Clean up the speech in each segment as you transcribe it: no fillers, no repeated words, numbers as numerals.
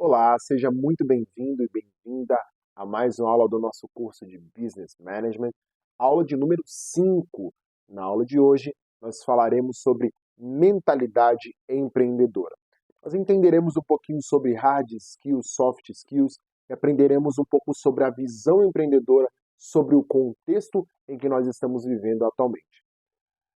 Olá, seja muito bem-vindo e bem-vinda a mais uma aula do nosso curso de Business Management, aula de número 5. Na aula de hoje, nós falaremos sobre mentalidade empreendedora. Nós entenderemos um pouquinho sobre hard skills, soft skills e aprenderemos um pouco sobre a visão empreendedora, sobre o contexto em que nós estamos vivendo atualmente.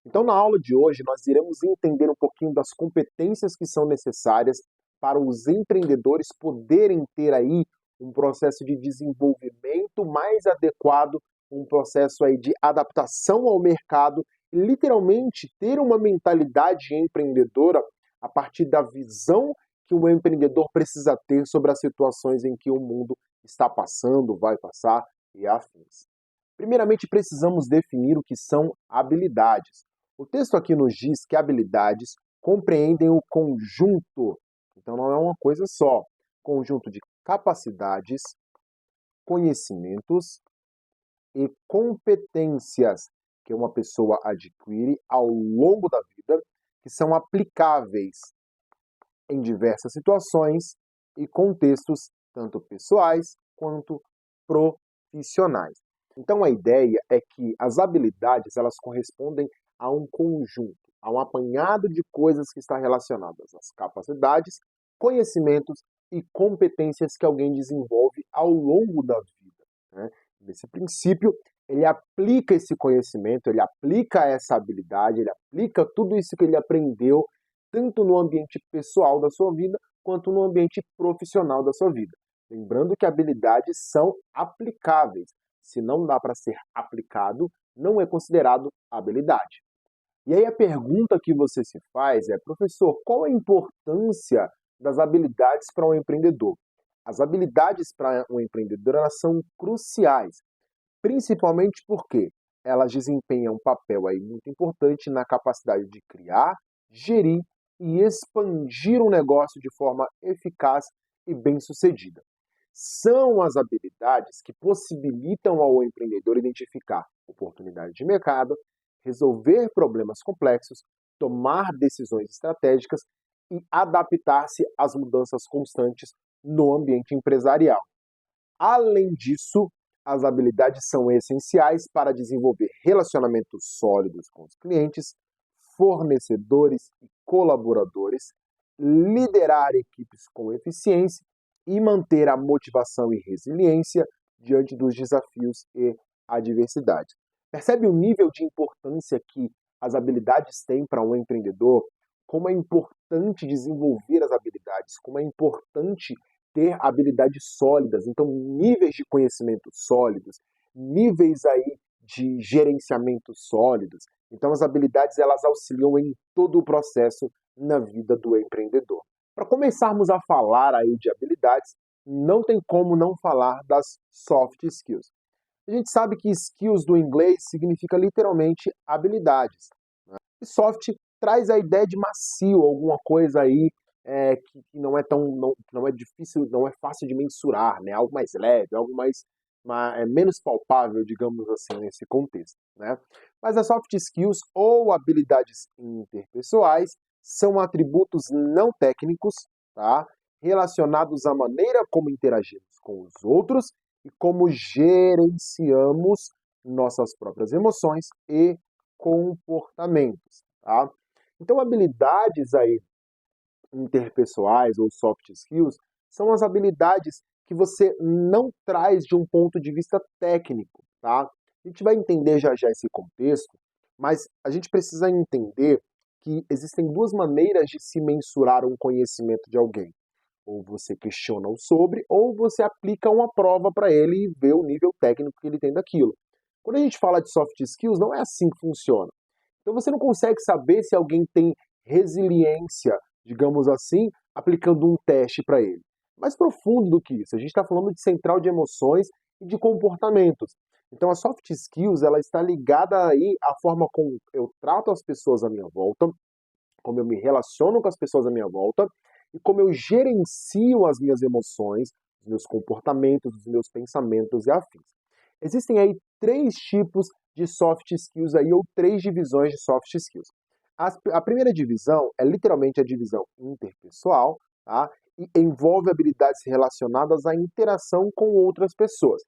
Então, na aula de hoje, nós iremos entender um pouquinho das competências que são necessárias para os empreendedores poderem ter aí um processo de desenvolvimento mais adequado, um processo aí de adaptação ao mercado e literalmente ter uma mentalidade empreendedora a partir da visão que o empreendedor precisa ter sobre as situações em que o mundo está passando, vai passar e afins. Primeiramente, precisamos definir o que são habilidades. O texto aqui nos diz que habilidades compreendem o conjunto, então não é uma coisa só, conjunto de capacidades, conhecimentos e competências que uma pessoa adquire ao longo da vida, que são aplicáveis em diversas situações e contextos, tanto pessoais quanto profissionais. Então a ideia é que as habilidades elas correspondem a um conjunto, a um apanhado de coisas que está relacionadas às capacidades, conhecimentos e competências que alguém desenvolve ao longo da vida, né? Nesse princípio, ele aplica esse conhecimento, ele aplica essa habilidade, ele aplica tudo isso que ele aprendeu, tanto no ambiente pessoal da sua vida, quanto no ambiente profissional da sua vida. Lembrando que habilidades são aplicáveis. Se não dá para ser aplicado, não é considerado habilidade. E aí a pergunta que você se faz é, professor, qual a importância das habilidades para um empreendedor? As habilidades para um empreendedor elas são cruciais, principalmente porque elas desempenham um papel aí muito importante na capacidade de criar, gerir e expandir um negócio de forma eficaz e bem-sucedida. São as habilidades que possibilitam ao empreendedor identificar oportunidades de mercado, resolver problemas complexos, tomar decisões estratégicas e adaptar-se às mudanças constantes no ambiente empresarial. Além disso, as habilidades são essenciais para desenvolver relacionamentos sólidos com os clientes, fornecedores e colaboradores, liderar equipes com eficiência e manter a motivação e resiliência diante dos desafios e adversidades. Percebe o nível de importância que as habilidades têm para um empreendedor? Como é importante desenvolver as habilidades, como é importante ter habilidades sólidas, então níveis de conhecimento sólidos, níveis aí de gerenciamento sólidos. Então as habilidades elas auxiliam em todo o processo na vida do empreendedor. Para começarmos a falar aí de habilidades, não tem como não falar das soft skills. A gente sabe que skills do inglês significa literalmente habilidades, né? E soft traz a ideia de macio, alguma coisa aí que não é não é difícil, não é fácil de mensurar, né? Algo mais leve, algo menos palpável, digamos assim, nesse contexto, né? Mas as soft skills ou habilidades interpessoais são atributos não técnicos, tá? Relacionados à maneira como interagimos com os outros e como gerenciamos nossas próprias emoções e comportamentos, tá? Então, habilidades aí interpessoais ou soft skills são as habilidades que você não traz de um ponto de vista técnico, tá? A gente vai entender já já esse contexto, mas a gente precisa entender que existem duas maneiras de se mensurar um conhecimento de alguém. Ou você questiona o sobre, ou você aplica uma prova para ele e vê o nível técnico que ele tem daquilo. Quando a gente fala de soft skills, não é assim que funciona. Então você não consegue saber se alguém tem resiliência, digamos assim, aplicando um teste para ele. Mais profundo do que isso, a gente está falando de central de emoções e de comportamentos. Então a soft skills ela está ligada aí à forma como eu trato as pessoas à minha volta, como eu me relaciono com as pessoas à minha volta e como eu gerencio as minhas emoções, os meus comportamentos, os meus pensamentos e afins. Existem aí três tipos de soft skills aí, ou três divisões de soft skills. A primeira divisão é literalmente a divisão interpessoal, tá? e envolve habilidades relacionadas à interação com outras pessoas.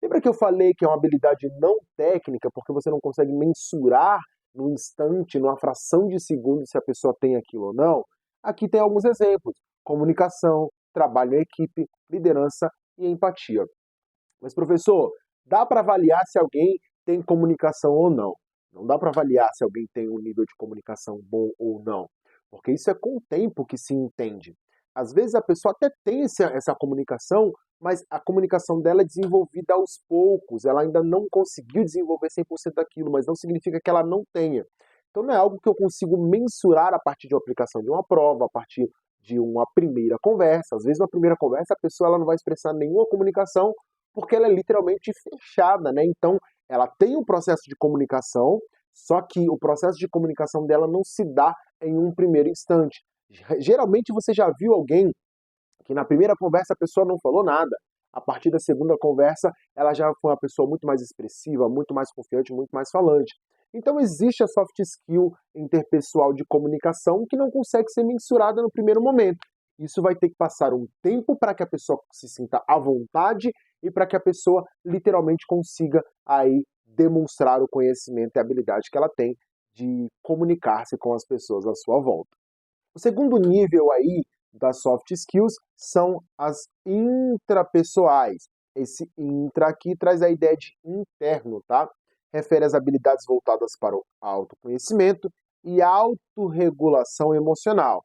Lembra que eu falei que é uma habilidade não técnica, porque você não consegue mensurar no instante, numa fração de segundo, se a pessoa tem aquilo ou não? Aqui tem alguns exemplos: comunicação, trabalho em equipe, liderança e empatia. Mas, professor, dá para avaliar se alguém tem comunicação ou não? Não dá para avaliar se alguém tem um nível de comunicação bom ou não, porque isso é com o tempo que se entende. Às vezes a pessoa até tem essa comunicação, mas a comunicação dela é desenvolvida aos poucos, ela ainda não conseguiu desenvolver 100% daquilo, mas não significa que ela não tenha. Então não é algo que eu consigo mensurar a partir de uma aplicação de uma prova, a partir de uma primeira conversa. Às vezes, na primeira conversa, a pessoa ela não vai expressar nenhuma comunicação, porque ela é literalmente fechada, né? Então, ela tem um processo de comunicação, só que o processo de comunicação dela não se dá em um primeiro instante. Geralmente você já viu alguém que na primeira conversa a pessoa não falou nada. A partir da segunda conversa, ela já foi uma pessoa muito mais expressiva, muito mais confiante, muito mais falante. Então existe a soft skill interpessoal de comunicação que não consegue ser mensurada no primeiro momento. Isso vai ter que passar um tempo para que a pessoa se sinta à vontade e para que a pessoa literalmente consiga aí demonstrar o conhecimento e a habilidade que ela tem de comunicar-se com as pessoas à sua volta. O segundo nível aí das soft skills são as intrapessoais. Esse intra aqui traz a ideia de interno, tá? Refere às habilidades voltadas para o autoconhecimento e autorregulação emocional.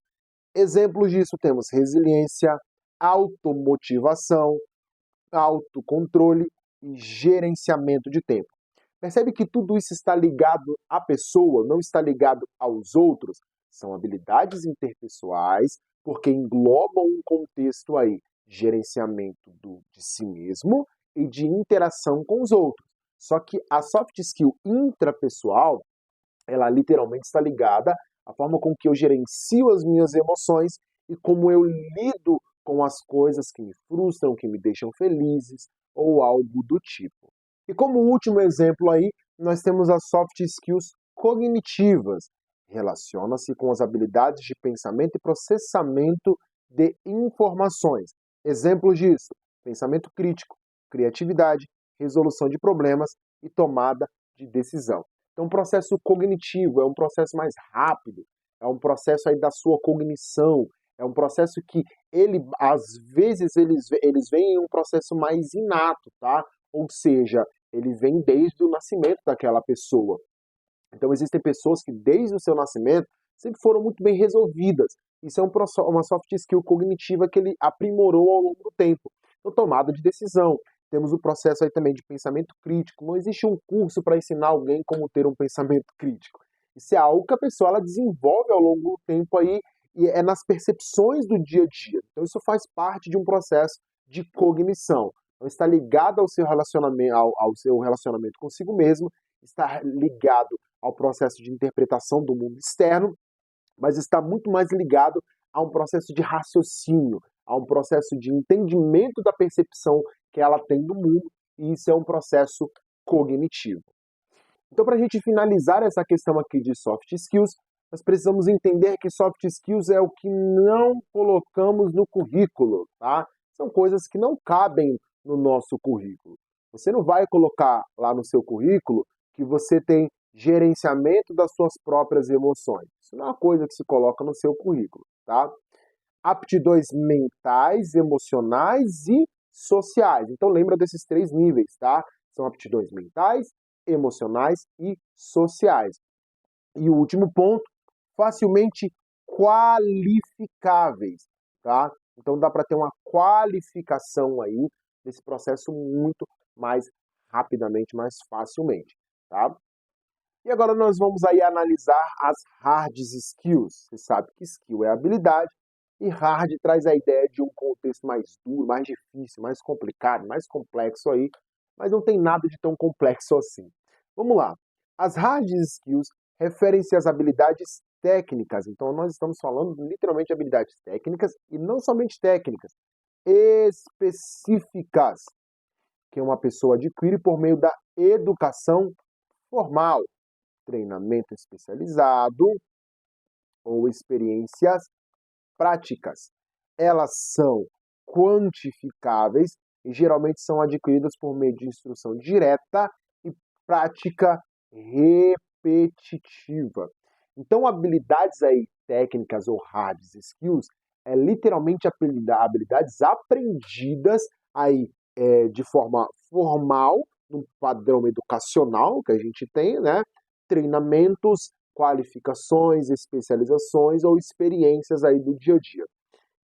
Exemplos disso temos resiliência, automotivação, autocontrole e gerenciamento de tempo. Percebe que tudo isso está ligado à pessoa, não está ligado aos outros? São habilidades interpessoais, porque englobam um contexto aí de gerenciamento de si mesmo e de interação com os outros. Só que a soft skill intrapessoal, ela literalmente está ligada à forma com que eu gerencio as minhas emoções e como eu lido com as coisas que me frustram, que me deixam felizes ou algo do tipo. E como último exemplo aí, nós temos as soft skills cognitivas. Relaciona-se com as habilidades de pensamento e processamento de informações. Exemplos disso: pensamento crítico, criatividade, resolução de problemas e tomada de decisão. Então, o processo cognitivo é um processo mais rápido, é um processo aí da sua cognição, é um processo que às vezes, eles vêm em um processo mais inato, tá? Ou seja, ele vem desde o nascimento daquela pessoa. Então, existem pessoas que, desde o seu nascimento, sempre foram muito bem resolvidas. Isso é uma soft skill cognitiva que ele aprimorou ao longo do tempo. Então, tomada de decisão. Temos o processo aí também de pensamento crítico. Não existe um curso para ensinar alguém como ter um pensamento crítico. Isso é algo que a pessoa ela desenvolve ao longo do tempo aí, e é nas percepções do dia a dia. Então, isso faz parte de um processo de cognição. Então, está ligado ao seu relacionamento consigo mesmo, está ligado ao processo de interpretação do mundo externo, mas está muito mais ligado a um processo de raciocínio, a um processo de entendimento da percepção que ela tem do mundo, e isso é um processo cognitivo. Então, para a gente finalizar essa questão aqui de soft skills, nós precisamos entender que soft skills é o que não colocamos no currículo, tá? São coisas que não cabem no nosso currículo. Você não vai colocar lá no seu currículo que você tem gerenciamento das suas próprias emoções. Isso não é uma coisa que se coloca no seu currículo, tá? Aptidões mentais, emocionais e sociais. Então lembra desses três níveis, tá? São aptidões mentais, emocionais e sociais. E o último ponto, facilmente qualificáveis, tá? Então dá para ter uma qualificação aí desse processo muito mais rapidamente, mais facilmente, tá? E agora nós vamos aí analisar as hard skills. Você sabe que skill é habilidade e hard traz a ideia de um contexto mais duro, mais difícil, mais complicado, mais complexo aí, mas não tem nada de tão complexo assim. Vamos lá. As hard skills referem-se às habilidades técnicas. Então nós estamos falando literalmente de habilidades técnicas e não somente técnicas, específicas, que uma pessoa adquire por meio da educação formal, treinamento especializado ou experiências práticas. elas são quantificáveis e geralmente são adquiridas por meio de instrução direta e prática repetitiva. Então, habilidades aí técnicas ou hard skills é literalmente habilidades aprendidas aí de forma formal, no padrão educacional que a gente tem, né? Treinamentos, qualificações, especializações ou experiências aí do dia a dia.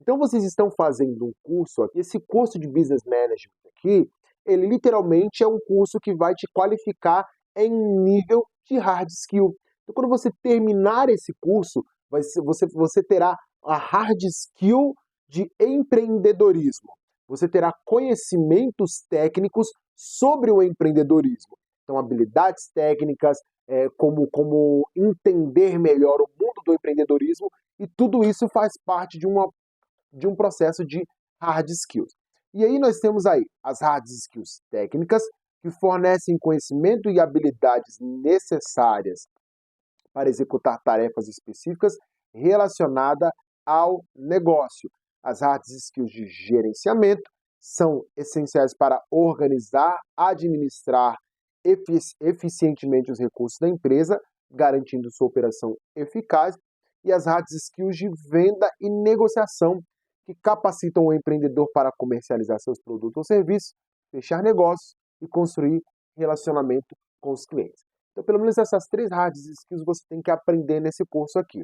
Então vocês estão fazendo um curso aqui, esse curso de Business Management aqui, ele literalmente é um curso que vai te qualificar em nível de hard skill. Então quando você terminar esse curso, você terá a hard skill de empreendedorismo. Você terá conhecimentos técnicos sobre o empreendedorismo. Então habilidades técnicas, como entender melhor o mundo do empreendedorismo, e tudo isso faz parte de um processo de hard skills. E aí nós temos aí as hard skills técnicas, que fornecem conhecimento e habilidades necessárias para executar tarefas específicas relacionadas ao negócio. As hard skills de gerenciamento são essenciais para organizar, administrar eficientemente os recursos da empresa, garantindo sua operação eficaz. E as hard skills de venda e negociação, que capacitam o empreendedor para comercializar seus produtos ou serviços, fechar negócios e construir relacionamento com os clientes. Então, pelo menos essas 3 hard skills você tem que aprender nesse curso aqui.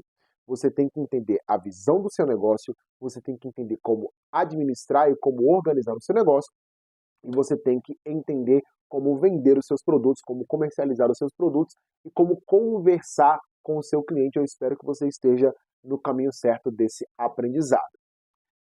Você tem que entender a visão do seu negócio, você tem que entender como administrar e como organizar o seu negócio, e você tem que entender como vender os seus produtos, como comercializar os seus produtos e como conversar com o seu cliente. Eu espero que você esteja no caminho certo desse aprendizado.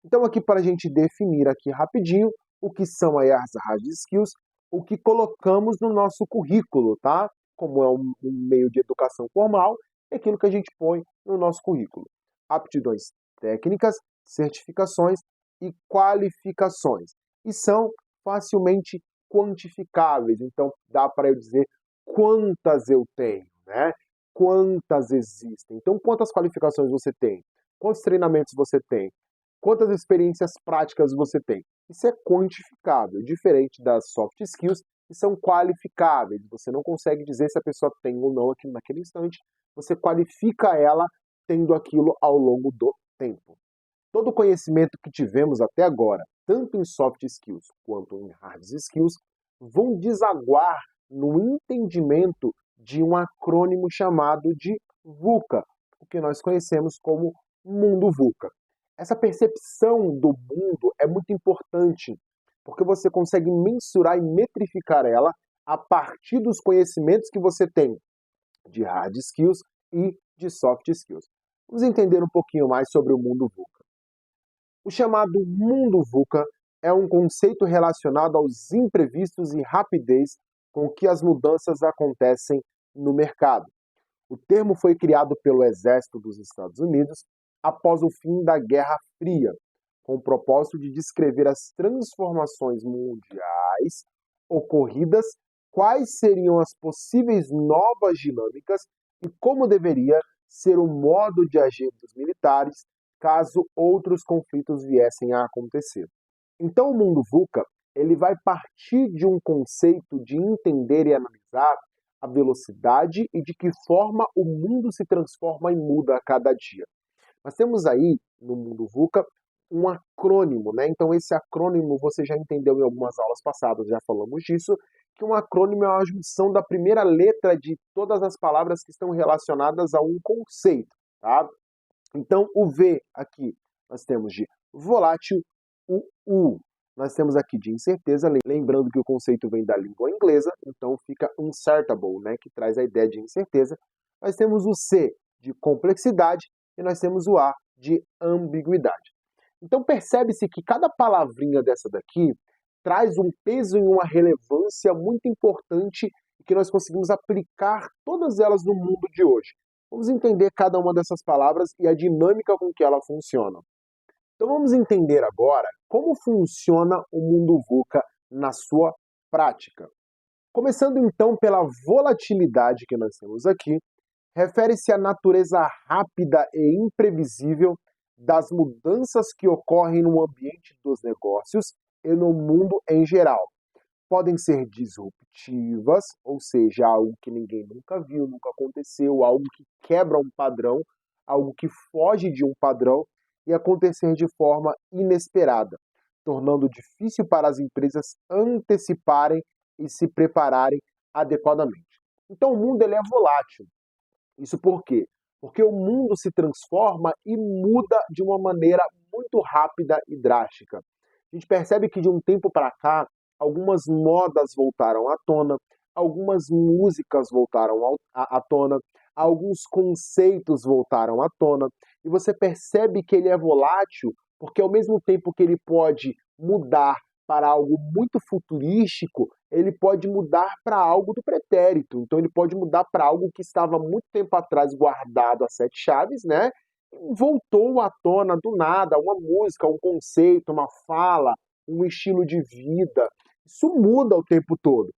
Então aqui para a gente definir aqui rapidinho o que são aí as hard skills, o que colocamos no nosso currículo, tá? Como é um meio de educação formal, é aquilo que a gente põe no nosso currículo. Aptidões técnicas, certificações e qualificações. E são facilmente quantificáveis, então dá para eu dizer quantas eu tenho, né? Quantas existem. Então quantas qualificações você tem? Quantos treinamentos você tem? Quantas experiências práticas você tem? Isso é quantificável, diferente das soft skills, que são qualificáveis. Você não consegue dizer se a pessoa tem ou não aquilo naquele instante. Você qualifica ela tendo aquilo ao longo do tempo. Todo o conhecimento que tivemos até agora, tanto em soft skills quanto em hard skills, vão desaguar no entendimento de um acrônimo chamado de VUCA, o que nós conhecemos como Mundo VUCA. Essa percepção do mundo é muito importante, porque você consegue mensurar e metrificar ela a partir dos conhecimentos que você tem de hard skills e de soft skills. Vamos entender um pouquinho mais sobre o mundo VUCA. O chamado mundo VUCA é um conceito relacionado aos imprevistos e rapidez com que as mudanças acontecem no mercado. O termo foi criado pelo Exército dos Estados Unidos após o fim da Guerra Fria, com o propósito de descrever as transformações mundiais ocorridas, quais seriam as possíveis novas dinâmicas e como deveria ser o modo de agir dos militares caso outros conflitos viessem a acontecer. Então o mundo VUCA ele vai partir de um conceito de entender e analisar a velocidade e de que forma o mundo se transforma e muda a cada dia. Nós temos aí, no mundo VUCA, um acrônimo, né? Então esse acrônimo você já entendeu em algumas aulas passadas, já falamos disso, que um acrônimo é uma junção da primeira letra de todas as palavras que estão relacionadas a um conceito, tá? Então o V aqui nós temos de volátil, o U nós temos aqui de incerteza, lembrando que o conceito vem da língua inglesa, então fica uncertainty, né, que traz a ideia de incerteza. Nós temos o C de complexidade e nós temos o A de ambiguidade. Então percebe-se que cada palavrinha dessa daqui traz um peso e uma relevância muito importante e que nós conseguimos aplicar todas elas no mundo de hoje. Vamos entender cada uma dessas palavras e a dinâmica com que elas funcionam. Então vamos entender agora como funciona o mundo VUCA na sua prática. Começando então pela volatilidade que nós temos aqui, refere-se à natureza rápida e imprevisível das mudanças que ocorrem no ambiente dos negócios e no mundo em geral. Podem ser disruptivas, ou seja, algo que ninguém nunca viu, nunca aconteceu, algo que quebra um padrão, algo que foge de um padrão e acontecer de forma inesperada, tornando difícil para as empresas anteciparem e se prepararem adequadamente. Então o mundo ele é volátil. Isso por quê? Porque o mundo se transforma e muda de uma maneira muito rápida e drástica. A gente percebe que de um tempo para cá, algumas modas voltaram à tona, algumas músicas voltaram à tona, alguns conceitos voltaram à tona, e você percebe que ele é volátil, porque ao mesmo tempo que ele pode mudar para algo muito futurístico, ele pode mudar para algo do pretérito. Então ele pode mudar para algo que estava muito tempo atrás guardado a sete chaves, né? Voltou à tona do nada, uma música, um conceito, uma fala, um estilo de vida. Isso muda o tempo todo.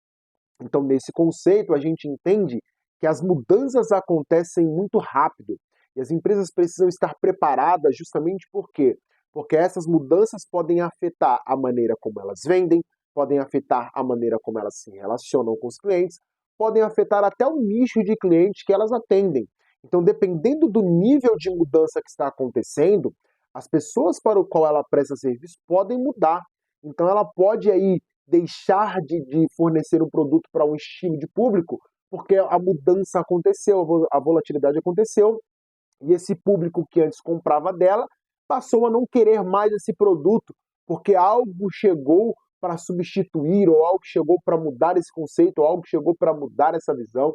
Então, nesse conceito, a gente entende que as mudanças acontecem muito rápido e as empresas precisam estar preparadas justamente por quê? Porque essas mudanças podem afetar a maneira como elas vendem, podem afetar a maneira como elas se relacionam com os clientes, podem afetar até o nicho de clientes que elas atendem. Então, dependendo do nível de mudança que está acontecendo, as pessoas para o qual ela presta serviço podem mudar. Então, ela pode aí deixar de fornecer um produto para um estilo de público, porque a mudança aconteceu, a volatilidade aconteceu, e esse público que antes comprava dela passou a não querer mais esse produto, porque algo chegou para substituir, ou algo chegou para mudar esse conceito, ou algo chegou para mudar essa visão.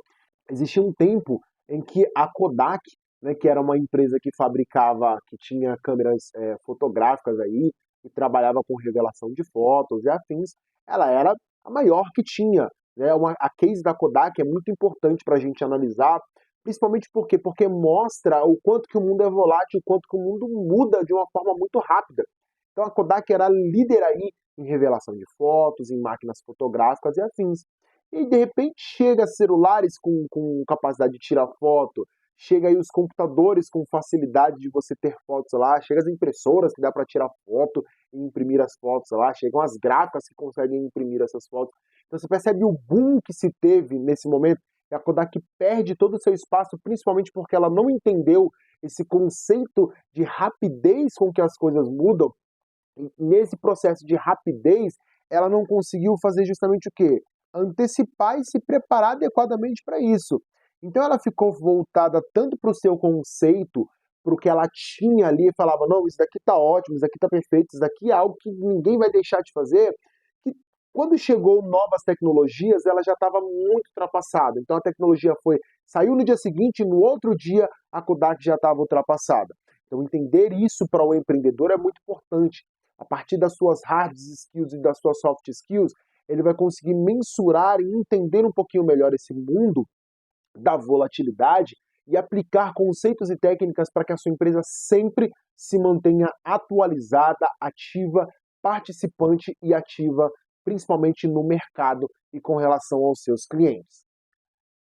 Existia um tempo em que a Kodak, né, que era uma empresa que fabricava, que tinha câmeras fotográficas aí, e trabalhava com revelação de fotos e afins, ela era a maior que tinha. Né? A case da Kodak é muito importante para a gente analisar, principalmente por quê? Porque mostra o quanto que o mundo é volátil, o quanto que o mundo muda de uma forma muito rápida. Então a Kodak era líder aí em revelação de fotos, em máquinas fotográficas e afins. E de repente chega celulares com capacidade de tirar foto, chega aí os computadores com facilidade de você ter fotos lá, chega as impressoras que dá para tirar foto e imprimir as fotos lá, chegam as gráficas que conseguem imprimir essas fotos. Então você percebe o boom que se teve nesse momento, e a Kodak perde todo o seu espaço, principalmente porque ela não entendeu esse conceito de rapidez com que as coisas mudam. E nesse processo de rapidez, ela não conseguiu fazer justamente o quê? Antecipar e se preparar adequadamente para isso. Então ela ficou voltada tanto para o seu conceito, para o que ela tinha ali, e falava, não, isso daqui está ótimo, isso daqui está perfeito, isso daqui é algo que ninguém vai deixar de fazer, que quando chegou novas tecnologias, ela já estava muito ultrapassada. Então a tecnologia saiu no dia seguinte, no outro dia a Kodak já estava ultrapassada. Então entender isso para o empreendedor é muito importante. A partir das suas hard skills e das suas soft skills, ele vai conseguir mensurar e entender um pouquinho melhor esse mundo da volatilidade e aplicar conceitos e técnicas para que a sua empresa sempre se mantenha atualizada, ativa, participante e ativa, principalmente no mercado e com relação aos seus clientes.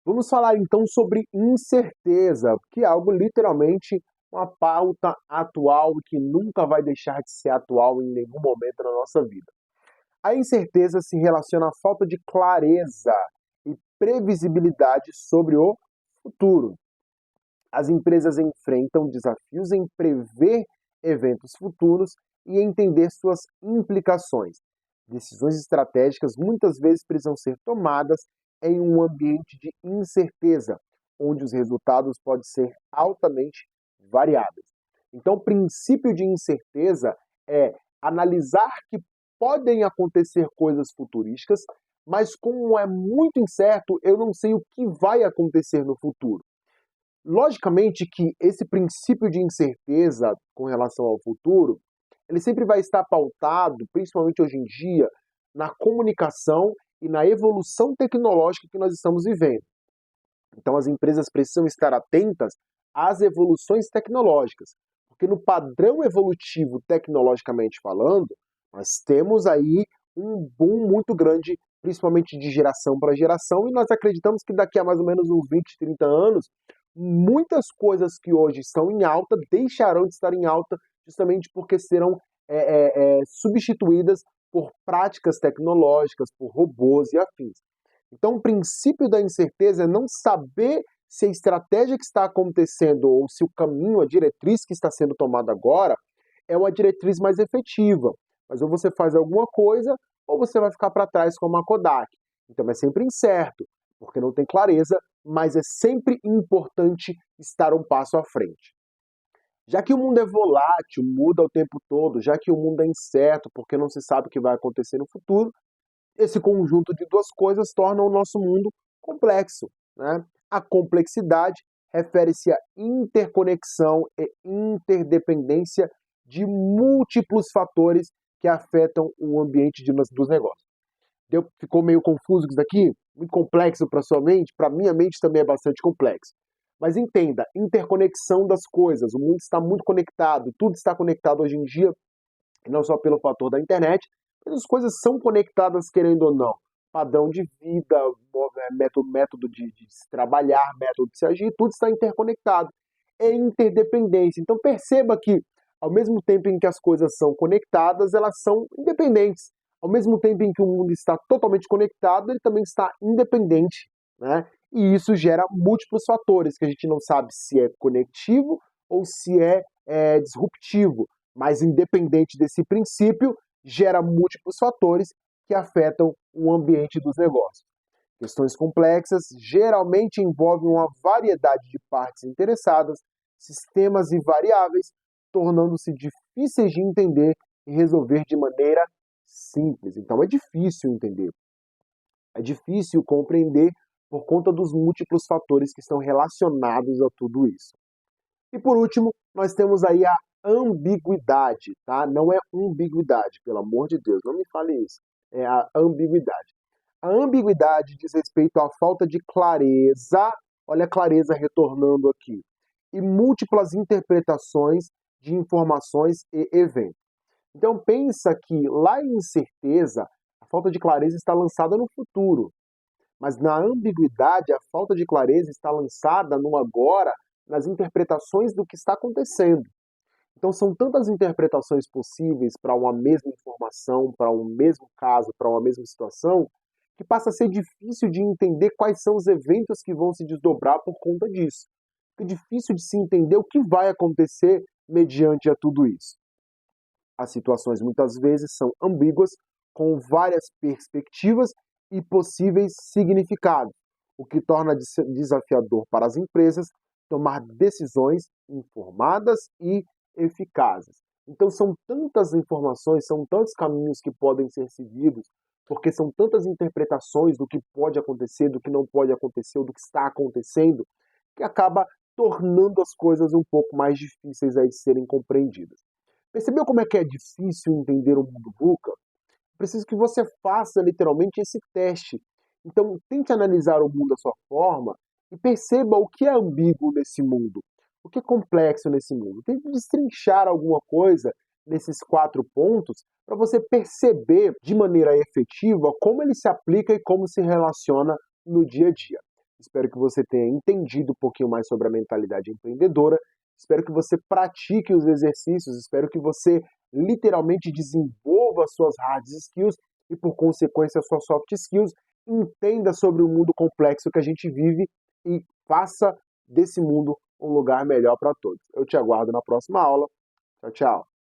Vamos falar então sobre incerteza, que é algo literalmente uma pauta atual que nunca vai deixar de ser atual em nenhum momento na nossa vida. A incerteza se relaciona à falta de clareza e previsibilidade sobre o futuro. As empresas enfrentam desafios em prever eventos futuros e entender suas implicações. Decisões estratégicas muitas vezes precisam ser tomadas em um ambiente de incerteza, onde os resultados podem ser altamente variáveis. Então, o princípio de incerteza é analisar que podem acontecer coisas futurísticas, mas como é muito incerto, eu não sei o que vai acontecer no futuro. Logicamente que esse princípio de incerteza com relação ao futuro, ele sempre vai estar pautado, principalmente hoje em dia, na comunicação e na evolução tecnológica que nós estamos vivendo. Então as empresas precisam estar atentas às evoluções tecnológicas, porque no padrão evolutivo tecnologicamente falando, nós temos aí um boom muito grande, principalmente de geração para geração, e nós acreditamos que daqui a mais ou menos uns 20, 30 anos, muitas coisas que hoje estão em alta deixarão de estar em alta justamente porque serão substituídas por práticas tecnológicas, por robôs e afins. Então, o princípio da incerteza é não saber se a estratégia que está acontecendo ou se o caminho, a diretriz que está sendo tomada agora é uma diretriz mais efetiva. Mas ou você faz alguma coisa ou você vai ficar para trás como a Kodak. Então é sempre incerto, porque não tem clareza, mas é sempre importante estar um passo à frente. Já que o mundo é volátil, muda o tempo todo, já que o mundo é incerto, porque não se sabe o que vai acontecer no futuro, esse conjunto de duas coisas torna o nosso mundo complexo, né? A complexidade refere-se à interconexão e interdependência de múltiplos fatores que afetam o ambiente dos negócios. Ficou meio confuso isso daqui? Muito complexo para sua mente? Para minha mente também é bastante complexo. Mas entenda, interconexão das coisas. O mundo está muito conectado, tudo está conectado hoje em dia, não só pelo fator da internet, mas as coisas são conectadas querendo ou não. Padrão de vida, método de se trabalhar, método de se agir, tudo está interconectado. É interdependência. Então perceba que, ao mesmo tempo em que as coisas são conectadas, elas são independentes. Ao mesmo tempo em que o mundo está totalmente conectado, ele também está independente, né? E isso gera múltiplos fatores que a gente não sabe se é conectivo ou se é disruptivo. Mas independente desse princípio, gera múltiplos fatores que afetam o ambiente dos negócios. Questões complexas geralmente envolvem uma variedade de partes interessadas, sistemas e variáveis, tornando-se difíceis de entender e resolver de maneira simples. Então é difícil entender, é difícil compreender por conta dos múltiplos fatores que estão relacionados a tudo isso. E por último, nós temos aí a ambiguidade, tá? Não é ambiguidade, pelo amor de Deus, não me fale isso. É a ambiguidade. A ambiguidade diz respeito à falta de clareza, olha a clareza retornando aqui, e múltiplas interpretações de informações e eventos. Então pensa que lá em incerteza, a falta de clareza está lançada no futuro, mas na ambiguidade, a falta de clareza está lançada no agora, nas interpretações do que está acontecendo. Então são tantas interpretações possíveis para uma mesma informação, para um mesmo caso, para uma mesma situação, que passa a ser difícil de entender quais são os eventos que vão se desdobrar por conta disso. Fica difícil de se entender o que vai acontecer mediante a tudo isso. As situações muitas vezes são ambíguas, com várias perspectivas e possíveis significados, o que torna desafiador para as empresas tomar decisões informadas e eficazes. Então são tantas informações, são tantos caminhos que podem ser seguidos, porque são tantas interpretações do que pode acontecer, do que não pode acontecer, do que está acontecendo, que acaba tornando as coisas um pouco mais difíceis aí de serem compreendidas. Percebeu como é que é difícil entender o mundo VUCA? Preciso que você faça literalmente esse teste. Então, tente analisar o mundo da sua forma e perceba o que é ambíguo nesse mundo, o que é complexo nesse mundo. Tente destrinchar alguma coisa nesses 4 pontos para você perceber de maneira efetiva como ele se aplica e como se relaciona no dia a dia. Espero que você tenha entendido um pouquinho mais sobre a mentalidade empreendedora. Espero que você pratique os exercícios, espero que você literalmente desenvolva as suas hard skills e, por consequência, as suas soft skills, entenda sobre o mundo complexo que a gente vive e faça desse mundo um lugar melhor para todos. Eu te aguardo na próxima aula. Tchau, tchau.